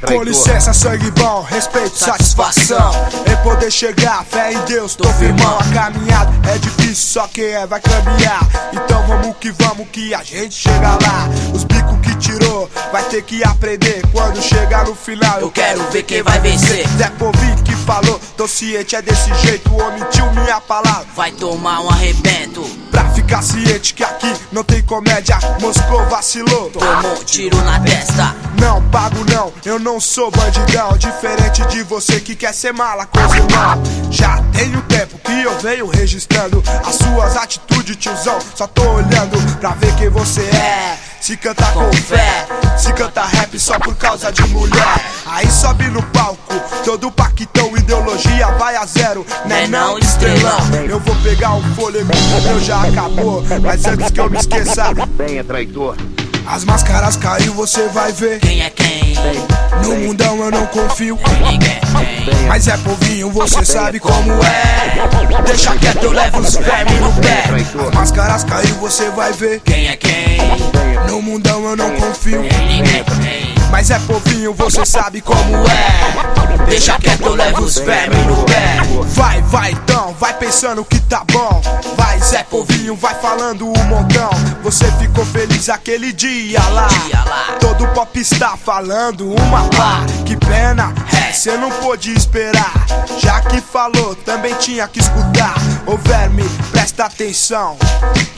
Com licença, sangue bom, respeito, satisfação em poder chegar, fé em Deus, tô firmão. A caminhada é difícil, só quem vai caminhar. Então vamos que a gente chega lá. Os bicos que tirou, vai ter que aprender. Quando chegar no final, eu quero ver quem vai vencer. Zé Povinho que falou, tô ciente, é desse jeito. Omitiu minha palavra, vai tomar um arrebento. Pra ficar ciente que aqui não tem comédia, Moscou vacilou, tomou um tiro na testa. Não pago não, eu não sou bandidão. Diferente de você que quer ser mala com seu irmão. Já tenho tempo que eu venho registrando as suas atitudes, tiozão. Só tô olhando pra ver quem você é. Se cantar com fé, se cantar rap só por causa de mulher. Aí sobe no palco, todo paquitão, ideologia vai a zero, né não, estrelão? Eu vou pegar um fôlego, o meu já acabou. Mas antes que eu me esqueça, venha, traidor. As máscaras caiu, você vai ver quem é quem. No mundão eu não confio em ninguém. Mas é povinho, você sabe como é. Deixa quieto, eu levo os vermes no pé. As máscaras caiu, você vai ver quem é quem. No mundão eu não confio em ninguém. Mas é povinho, você sabe como é. Deixa quieto, eu levo os vermes no pé. Vai então, vai pensando que tá bom. Vai Zé Povinho, vai falando um montão. Você ficou feliz aquele dia lá. Todo pop está falando uma pá. Que pena, cê não pôde esperar. Já que falou, também tinha que escutar. Ô verme, presta atenção.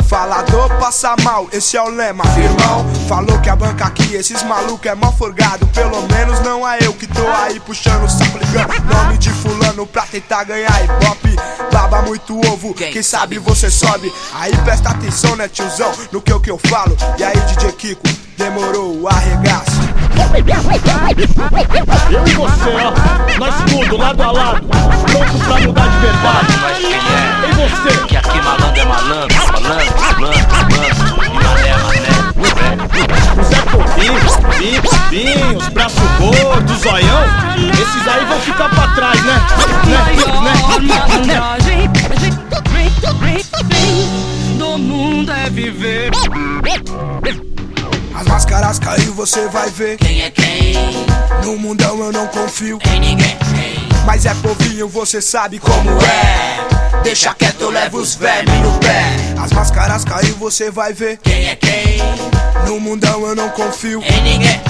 Falador passa mal, esse é o lema, firmão. Falou que a banca aqui, esses malucos é mó forgado. Pelo menos não é eu que tô aí puxando o saco, ligando nome de fulano pra tentar ganhar ibope. Baba muito ovo, quem sabe você sobe. Aí presta atenção, né tiozão, no que eu falo. E aí DJ Kiko, demorou o arregaço. Eu e você, ó, nós tudo, lado a lado, pronto pra mudar de verdade. Mas quem é? E você? Que aqui malandro é malandro, e mané é mané. O Zé Povinho, Pinho, os braços gordos, zoião, esses aí vão ficar pra trás, né? Do mundo é viver. As máscaras caiu, você vai ver quem é quem. No mundão eu não confio em ninguém. Mas é povinho, você sabe como é. Deixa quieto, eu levo os vermes no pé. As máscaras caiu, você vai ver quem é quem. No mundão eu não confio em ninguém.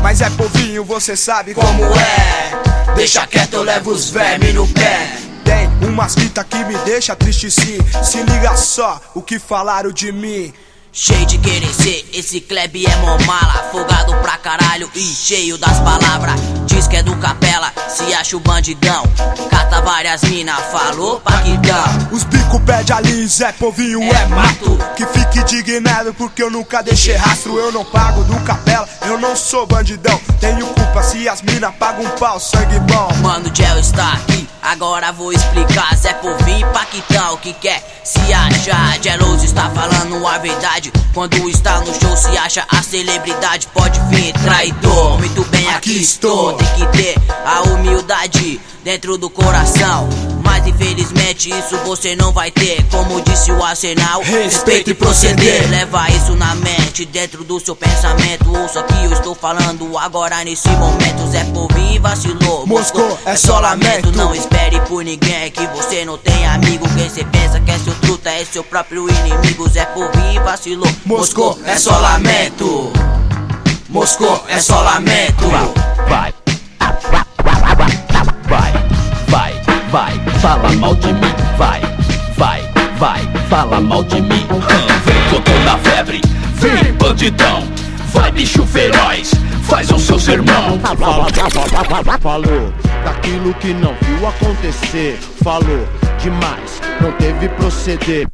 Mas é povinho, você sabe como é. Deixa quieto, eu levo os vermes no pé. Tem umas fitas que me deixa triste sim. Se liga só o que falaram de mim. Cheio de querer ser, esse Kleb é mó mala. Folgado pra caralho e cheio das palavras. Diz que é do Capela, se acha o bandidão. Cata várias mina, falou paquitão. Os bico pede ali, Zé Povinho é mato. Que fique indignado porque eu nunca deixei rastro. Eu não pago do Capela, eu não sou bandidão. Tenho culpa se as mina pagam um pau, sangue bom. Mano, o Gel está aqui, agora vou explicar. Zé Povinho e paquitão que quer se achar. Geloso está falando a verdade. Quando está no show se acha a celebridade. Pode vir traidor, muito bem aqui estou. Tem que ter a humildade dentro do coração. Mas infelizmente isso você não vai ter. Como disse o Arsenal, respeito e proceder. Leva isso na mente, dentro do seu pensamento. Ouça o que eu estou falando agora nesse momento. Zé Povinho vacilou, Moscou é só lamento. Não espere por ninguém, que você não tem amigo. Quem cê pensa que é seu truta é seu próprio inimigo. Zé Povinho vacilou, Moscou é só lamento. Moscou é só lamento. Vai, fala mal de mim, vai, fala mal de mim. Vem com toda a febre, vem bandidão, vai bicho feroz, faz o seu sermão. Falou daquilo que não viu acontecer, falou demais, não teve proceder.